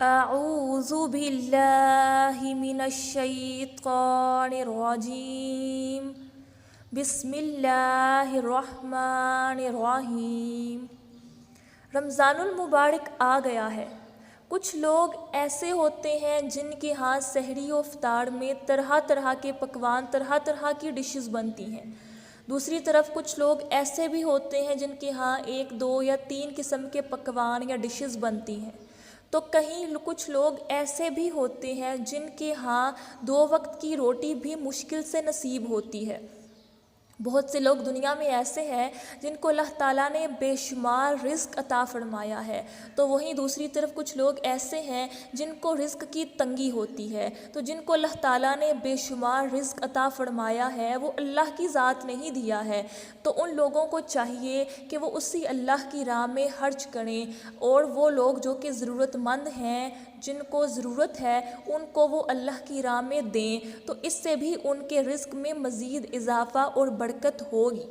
اعوذ باللہ من الشیطان الرجیم بسم اللہ الرحمن الرحیم۔ رمضان المبارک آ گیا ہے۔ کچھ لوگ ایسے ہوتے ہیں جن کے ہاں سحری و افطار میں طرح طرح کے پکوان، طرح طرح کی ڈشز بنتی ہیں۔ دوسری طرف کچھ لوگ ایسے بھی ہوتے ہیں جن کے ہاں 1، 2 یا 3 قسم کے پکوان یا ڈشز بنتی ہیں۔ تو کہیں کچھ لوگ ایسے بھی ہوتے ہیں جن کے ہاں 2 وقت کی روٹی بھی مشکل سے نصیب ہوتی ہے۔ بہت سے لوگ دنیا میں ایسے ہیں جن کو اللہ تعالیٰ نے بے شمار رزق عطا فرمایا ہے، تو وہیں دوسری طرف کچھ لوگ ایسے ہیں جن کو رزق کی تنگی ہوتی ہے۔ تو جن کو اللہ تعالیٰ نے بے شمار رزق عطا فرمایا ہے، وہ اللہ کی ذات نہیں دیا ہے، تو ان لوگوں کو چاہیے کہ وہ اسی اللہ کی راہ میں خرچ کریں، اور وہ لوگ جو کہ ضرورت مند ہیں، جن کو ضرورت ہے، ان کو وہ اللہ کی راہ میں دیں، تو اس سے بھی ان کے رزق میں مزید اضافہ اور برکت ہوگی۔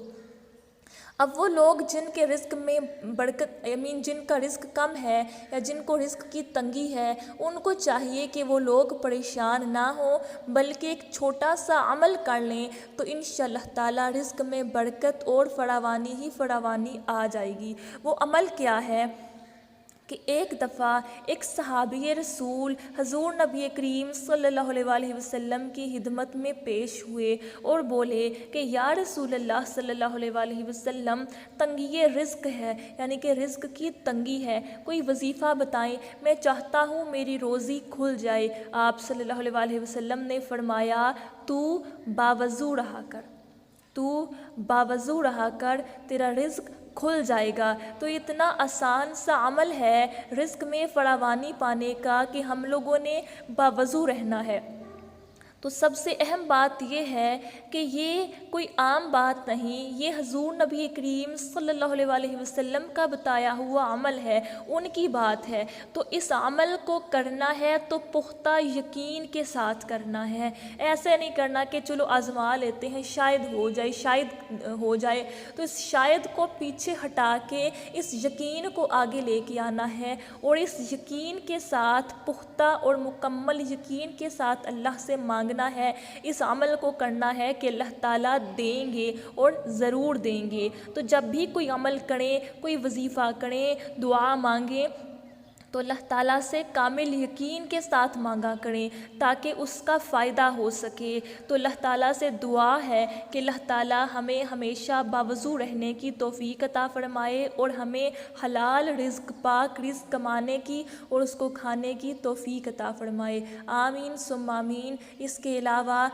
اب وہ لوگ جن کے رزق میں برکت جن کا رزق کم ہے یا جن کو رزق کی تنگی ہے، ان کو چاہیے کہ وہ لوگ پریشان نہ ہوں، بلکہ ایک چھوٹا سا عمل کر لیں، تو انشاءاللہ تعالیٰ رزق میں برکت اور فراوانی ہی فراوانی آ جائے گی۔ وہ عمل کیا ہے کہ ایک دفعہ ایک صحابی رسول حضور نبی کریم صلی اللہ علیہ وسلم کی خدمت میں پیش ہوئے اور بولے کہ یا رسول اللہ صلی اللہ علیہ وسلم، تنگی رزق ہے، یعنی کہ رزق کی تنگی ہے، کوئی وظیفہ بتائیں، میں چاہتا ہوں میری روزی کھل جائے۔ آپ صلی اللہ علیہ وسلم نے فرمایا، تو باوضو رہا کر، تو باوضو رہا کر، تیرا رزق کھل جائے گا۔ تو اتنا آسان سا عمل ہے رزق میں فراوانی پانے کا کہ ہم لوگوں نے باوضو رہنا ہے۔ تو سب سے اہم بات یہ ہے کہ یہ کوئی عام بات نہیں، یہ حضور نبی کریم صلی اللہ علیہ وسلم کا بتایا ہوا عمل ہے، ان کی بات ہے۔ تو اس عمل کو کرنا ہے تو پختہ یقین کے ساتھ کرنا ہے، ایسے نہیں کرنا کہ چلو آزما لیتے ہیں، شاید ہو جائے، شاید ہو جائے۔ تو اس شاید کو پیچھے ہٹا کے اس یقین کو آگے لے کے آنا ہے، اور اس یقین کے ساتھ، پختہ اور مکمل یقین کے ساتھ اللہ سے مانگنا ہے، اس عمل کو کرنا ہے کہ اللہ تعالیٰ دیں گے اور ضرور دیں گے۔ تو جب بھی کوئی عمل کریں، کوئی وظیفہ کریں، دعا مانگیں، تو اللہ تعالیٰ سے کامل یقین کے ساتھ مانگا کریں تاکہ اس کا فائدہ ہو سکے۔ تو اللہ تعالیٰ سے دعا ہے کہ اللہ تعالیٰ ہمیں ہمیشہ باوضو رہنے کی توفیق عطا فرمائے، اور ہمیں حلال رزق، پاک رزق کمانے کی اور اس کو کھانے کی توفیق عطا فرمائے۔ آمین ثم آمین۔ اس کے علاوہ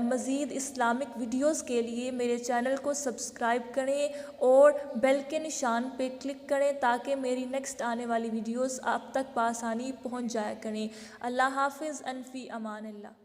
مزید اسلامک ویڈیوز کے لیے میرے چینل کو سبسکرائب کریں اور بیل کے نشان پہ کلک کریں تاکہ میری نیکسٹ آنے والی ویڈیوز آپ تک بآسانی پہنچ جایا کریں۔ اللہ حافظ، انفی امان اللہ۔